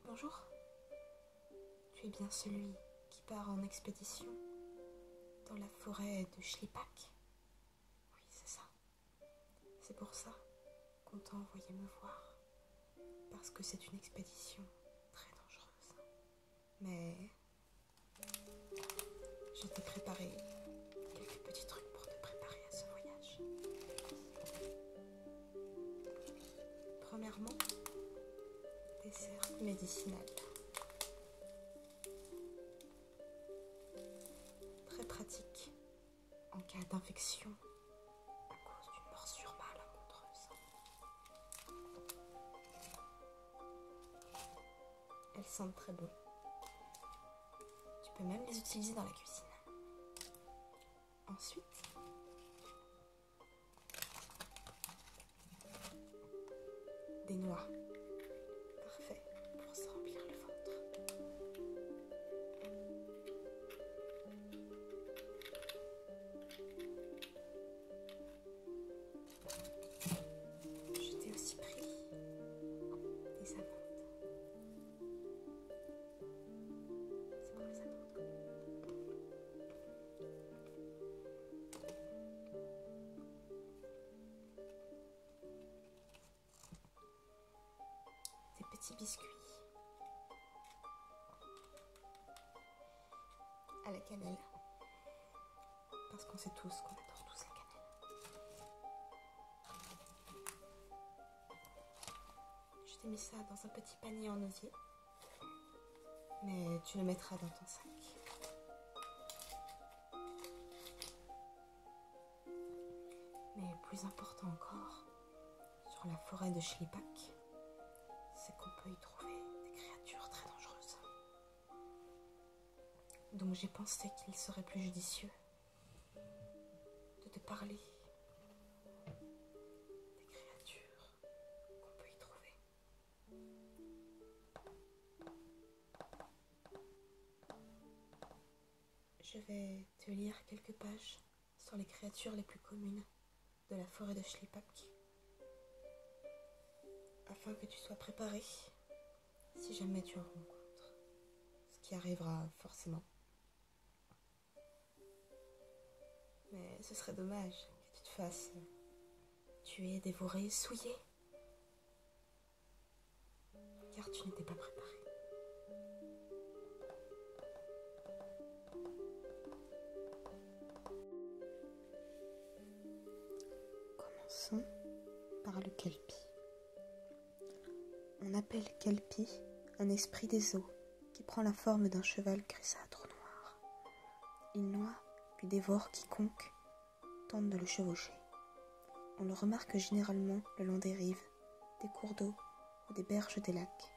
Bonjour, tu es bien celui qui part en expédition dans la forêt de Schlipak? Oui, c'est ça. C'est pour ça qu'on t'a envoyé me voir, parce que c'est une expédition très dangereuse. Mais je t'ai préparé quelques petits trucs pour te préparer à ce voyage. Premièrement, des herbes médicinales. Très pratique en cas d'infection à cause d'une morsure malencontreuse. Elles sentent très bon. Tu peux même les utiliser dans la cuisine. Ensuite, des noix. Parfait pour se remplir le ventre. Je t'ai aussi pris des amandes. C'est pour les amandes. Des petits biscuits à la cannelle, parce qu'on sait tous qu'on adore tous la cannelle. Je t'ai mis ça dans un petit panier en osier, mais tu le mettras dans ton sac. Mais plus important encore, sur la forêt de Schlipak, c'est qu'on peut y trouver des créatures très dangereuses. Donc j'ai pensé qu'il serait plus judicieux de te parler des créatures qu'on peut y trouver. Je vais te lire quelques pages sur les créatures les plus communes de la forêt de Schlipak, afin que tu sois préparé si jamais tu en rencontres, ce qui arrivera forcément. Mais ce serait dommage que tu te fasses tuer, dévorer, souiller, car tu n'étais pas préparé. Commençons par le kelpie. On appelle kelpie un esprit des eaux qui prend la forme d'un cheval grisâtre noir. Il noie puis dévore quiconque tente de le chevaucher. On le remarque généralement le long des rives, des cours d'eau ou des berges des lacs,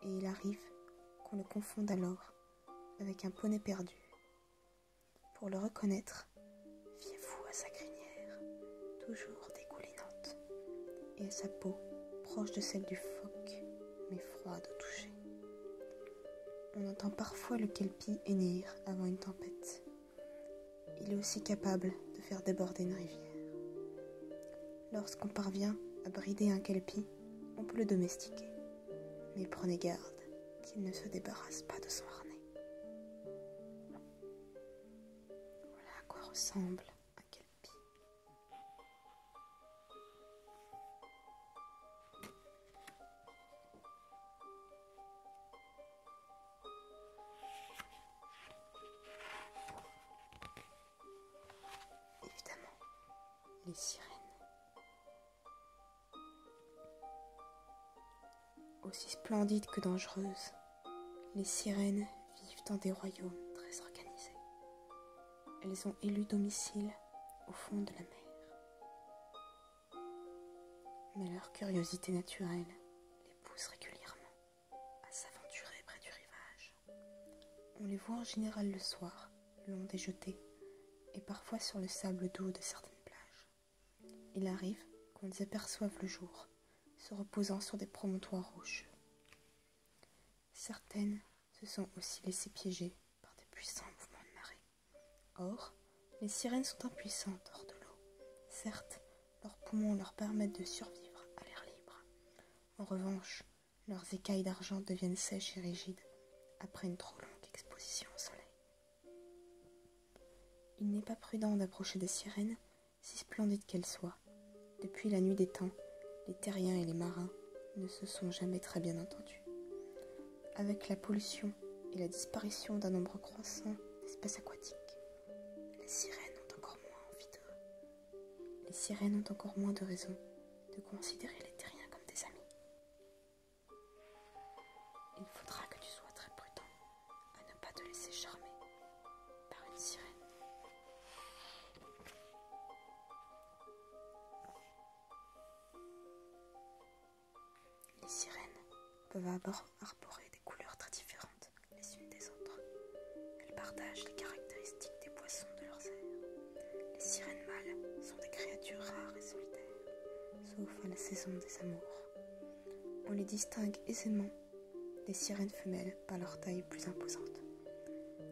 et il arrive qu'on le confonde alors avec un poney perdu. Pour le reconnaître, fiez-vous à sa crinière, toujours dégoulinante, et à sa peau proche de celle du phoque, mais froide au toucher. On entend parfois le kelpie hennir avant une tempête. Il est aussi capable de faire déborder une rivière. Lorsqu'on parvient à brider un kelpie, on peut le domestiquer. Mais prenez garde qu'il ne se débarrasse pas de son harnais. Voilà à quoi ressemble un kelpie. Évidemment, les sirènes. Aussi splendides que dangereuses, les sirènes vivent dans des royaumes très organisés. Elles ont élu domicile au fond de la mer. Mais leur curiosité naturelle les pousse régulièrement à s'aventurer près du rivage. On les voit en général le soir, le long des jetées, et parfois sur le sable doux de certaines plages. Il arrive qu'on les aperçoive le jour, se reposant sur des promontoires rocheux. Certaines se sont aussi laissées piéger par de puissants mouvements de marée. Or, les sirènes sont impuissantes hors de l'eau. Certes, leurs poumons leur permettent de survivre à l'air libre. En revanche, Leurs écailles d'argent deviennent sèches et rigides après une trop longue exposition au soleil. Il n'est pas prudent d'approcher des sirènes, si splendides qu'elles soient. Depuis la nuit des temps, les terriens et les marins ne se sont jamais très bien entendus. Avec la pollution et la disparition d'un nombre croissant d'espèces aquatiques, les sirènes ont encore moins de raisons de considérer les terriens comme des amis. Il faudra que tu sois très prudent à ne pas te laisser charmer par une sirène. Les sirènes peuvent arborer des couleurs très différentes les unes des autres. Elles partagent les caractéristiques des poissons de leurs airs. Les sirènes mâles sont des créatures rares et solitaires, sauf à la saison des amours. On les distingue aisément des sirènes femelles par leur taille plus imposante.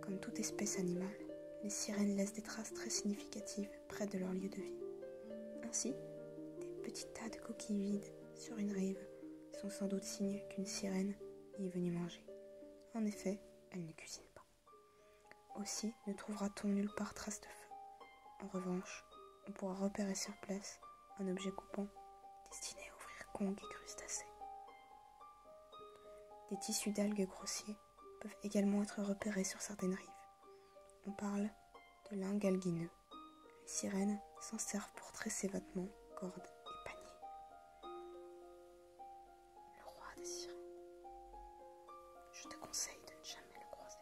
Comme toute espèce animale, les sirènes laissent des traces très significatives près de leur lieu de vie. Ainsi, des petits tas de coquilles vides sur une rive sont sans doute signes qu'une sirène y est venue manger. En effet, elle ne cuisine pas. Aussi ne trouvera-t-on nulle part trace de feu. En revanche, on pourra repérer sur place un objet coupant destiné à ouvrir conques et crustacés. Des tissus d'algues grossiers peuvent également être repérés sur certaines rives. On parle de lingues algineux. Les sirènes s'en servent pour tresser vêtements, cordes et paniers. Le roi des sirènes. Je te conseille de ne jamais le croiser.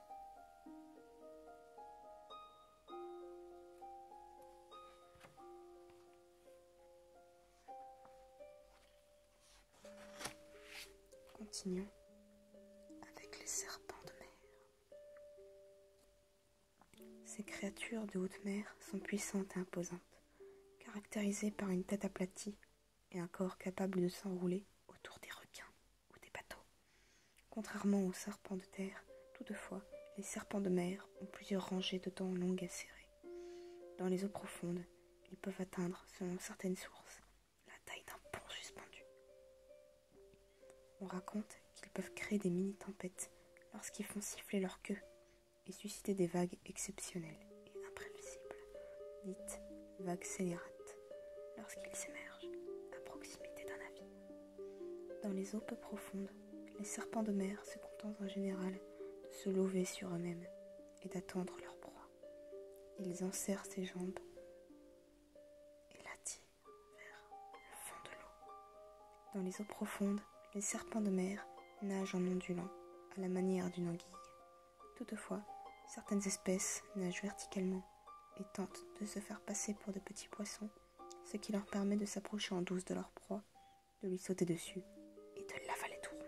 Continuons avec les serpents de mer. Ces créatures de haute mer sont puissantes et imposantes, caractérisées par une tête aplatie et un corps capable de s'enrouler autour des requins ou des bateaux. Contrairement aux serpents de terre, toutefois, les serpents de mer ont plusieurs rangées de dents longues et serrées. Dans les eaux profondes, ils peuvent atteindre, selon certaines sources, la taille d'un pont suspendu. On raconte qu'ils peuvent créer des mini-tempêtes lorsqu'ils font siffler leur queue et susciter des vagues exceptionnelles et imprévisibles, dites vagues scélérates, lorsqu'ils s'émergent à proximité d'un navire. Dans les eaux peu profondes, les serpents de mer se contentent en général de se lever sur eux-mêmes et d'attendre leur proie. Ils enserrent ses jambes et l'attirent vers le fond de l'eau. Dans les eaux profondes, les serpents de mer nagent en ondulant à la manière d'une anguille. Toutefois, certaines espèces nagent verticalement et tentent de se faire passer pour de petits poissons, ce qui leur permet de s'approcher en douce de leur proie, de lui sauter dessus et de l'avaler tout rond.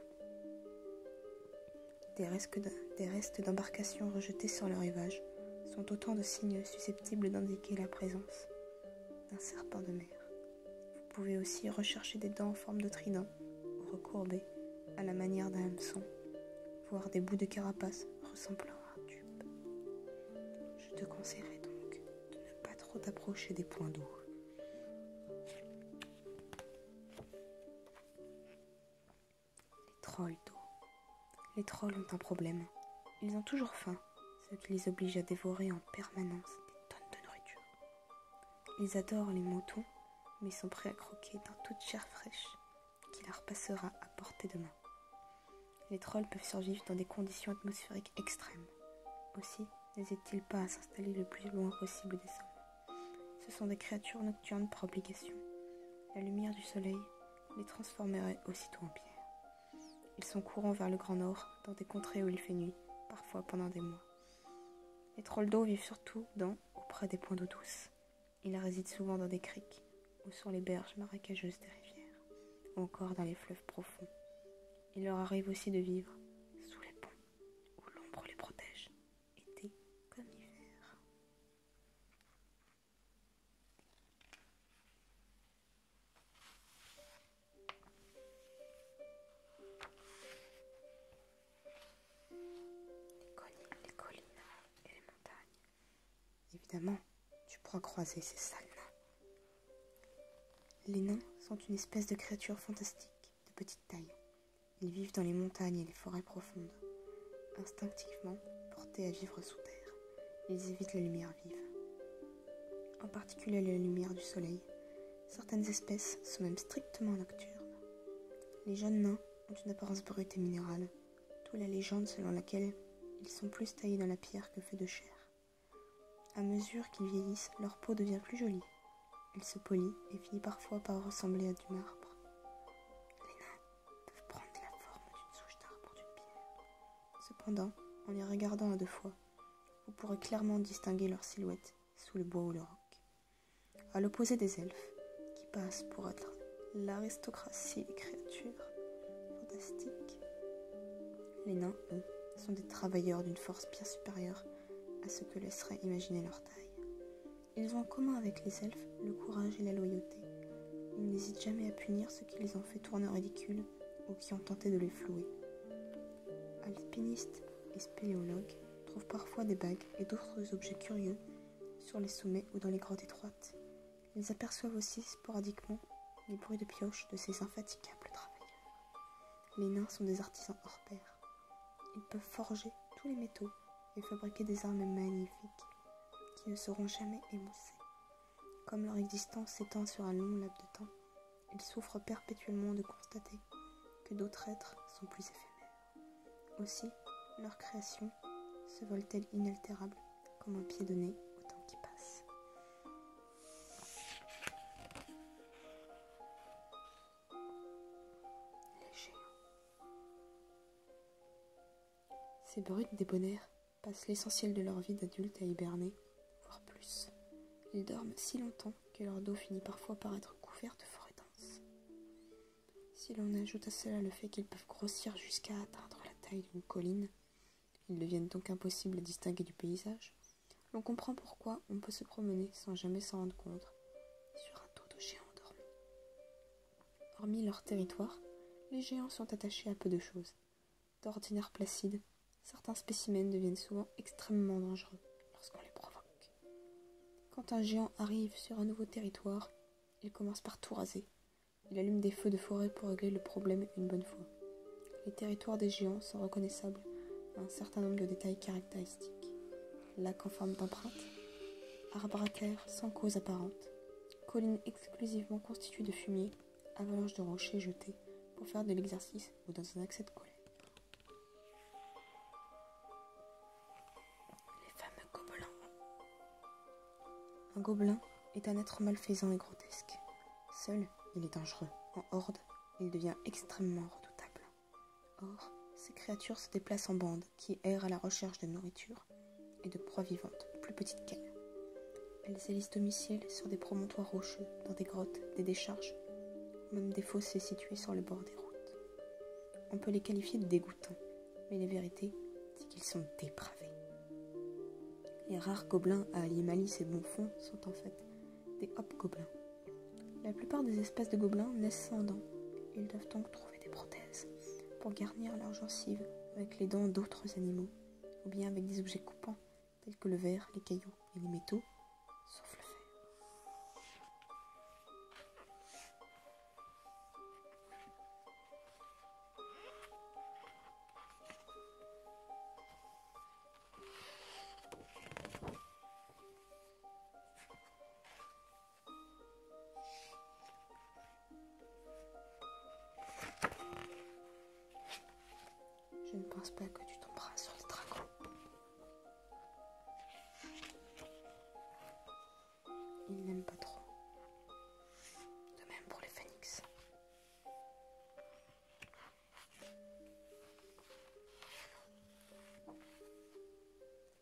Des restes d'embarcations rejetés sur le rivage sont autant de signes susceptibles d'indiquer la présence d'un serpent de mer. Vous pouvez aussi rechercher des dents en forme de trident ou recourbées à la manière d'un hameçon, voire des bouts de carapace ressemblant à un tube. Je te conseillerais donc de ne pas trop t'approcher des points d'eau. Les trolls d'eau. Les trolls ont un problème. Ils ont toujours faim, ce qui les oblige à dévorer en permanence des tonnes de nourriture. Ils adorent les moutons, mais sont prêts à croquer dans toute chair fraîche qui leur passera à portée de main. Les trolls peuvent survivre dans des conditions atmosphériques extrêmes. Aussi, n'hésitent-ils pas à s'installer le plus loin possible des hommes. Ce sont des créatures nocturnes par obligation. La lumière du soleil les transformerait aussitôt en pierre. Ils sont courants vers le Grand Nord, dans des contrées où il fait nuit, parfois pendant des mois. Les trolls d'eau vivent surtout dans ou près des points d'eau douce. Ils résident souvent dans des criques ou sur les berges marécageuses des rivières, ou encore dans les fleuves profonds. Il leur arrive aussi de vivre sous les ponts, où l'ombre les protège, été comme hiver. Les collines et les montagnes. Évidemment, tu pourras croiser ces sales nains. Les nains sont une espèce de créature fantastique de petite taille. Ils vivent dans les montagnes et les forêts profondes. Instinctivement, portés à vivre sous terre, ils évitent la lumière vive. En particulier la lumière du soleil. Certaines espèces sont même strictement nocturnes. Les jeunes nains ont une apparence brute et minérale, d'où la légende selon laquelle ils sont plus taillés dans la pierre que faits de chair. À mesure qu'ils vieillissent, leur peau devient plus jolie. Elle se polit et finit parfois par ressembler à du marbre. Les nains peuvent prendre la forme d'une souche d'arbre ou d'une pierre. Cependant, en les regardant à deux fois, vous pourrez clairement distinguer leur silhouette sous le bois ou le roc. À l'opposé des elfes, qui passent pour être l'aristocratie des créatures fantastiques, les nains, eux, sont des travailleurs d'une force bien supérieure à ce que laisserait imaginer leur taille. Ils ont en commun avec les elfes le courage et la loyauté. Ils n'hésitent jamais à punir ceux qui les ont fait tourner en ridicule ou qui ont tenté de les flouer. Alpinistes et spéléologues trouvent parfois des bagues et d'autres objets curieux sur les sommets ou dans les grottes étroites. Ils aperçoivent aussi sporadiquement les bruits de pioches de ces infatigables travailleurs. Les nains sont des artisans hors pair. Ils peuvent forger tous les métaux et fabriquer des armes magnifiques qui ne seront jamais émoussées. Comme leur existence s'étend sur un long laps de temps, ils souffrent perpétuellement de constater que d'autres êtres sont plus éphémères. Aussi, leur création se vole-t-elle inaltérable comme un pied de nez au temps qui passe. Les géants. Ces brutes débonnaires passent l'essentiel de leur vie d'adulte à hiberner, voire plus. Ils dorment si longtemps que leur dos finit parfois par être couvert de forêts denses. Si l'on ajoute à cela le fait qu'ils peuvent grossir jusqu'à atteindre la taille d'une colline, ils deviennent donc impossibles à distinguer du paysage, l'on comprend pourquoi on peut se promener sans jamais s'en rendre compte sur un dos de géants endormis. Hormis leur territoire, les géants sont attachés à peu de choses. D'ordinaire placides, certains spécimens deviennent souvent extrêmement dangereux lorsqu'on les provoque. Quand un géant arrive sur un nouveau territoire, il commence par tout raser. Il allume des feux de forêt pour régler le problème une bonne fois. Les territoires des géants sont reconnaissables à un certain nombre de détails caractéristiques. Lacs en forme d'empreinte, arbres à terre sans cause apparente, collines exclusivement constituées de fumier, avalanches de rochers jetés pour faire de l'exercice ou dans un accès de colère. Les fameux gobelins. Un gobelin est un être malfaisant et grotesque. Seul, il est dangereux. En horde, il devient extrêmement redoutable. Or, ces créatures se déplacent en bandes qui errent à la recherche de nourriture et de proies vivantes plus petites qu'elles. Elles élisent domicile sur des promontoires rocheux, dans des grottes, des décharges, ou même des fossés situés sur le bord des routes. On peut les qualifier de dégoûtants, mais la vérité, c'est qu'ils sont dépravés. Les rares gobelins à allier malice et bon fond sont en fait des hobgoblins. La plupart des espèces de gobelins naissent sans dents. Ils doivent donc trouver des prothèses pour garnir leurs gencives avec les dents d'autres animaux, ou bien avec des objets coupants tels que le verre, les cailloux et les métaux, sauf le fer. Je ne pense pas que tu tomberas sur le dragon. Il n'aime pas trop. De même pour les phénix.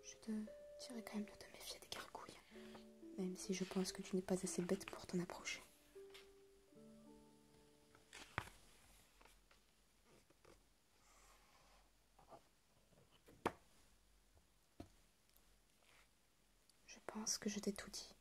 Je te dirais quand même de te méfier des gargouilles, même si je pense que tu n'es pas assez bête pour t'en approcher. Je pense que je t'ai tout dit.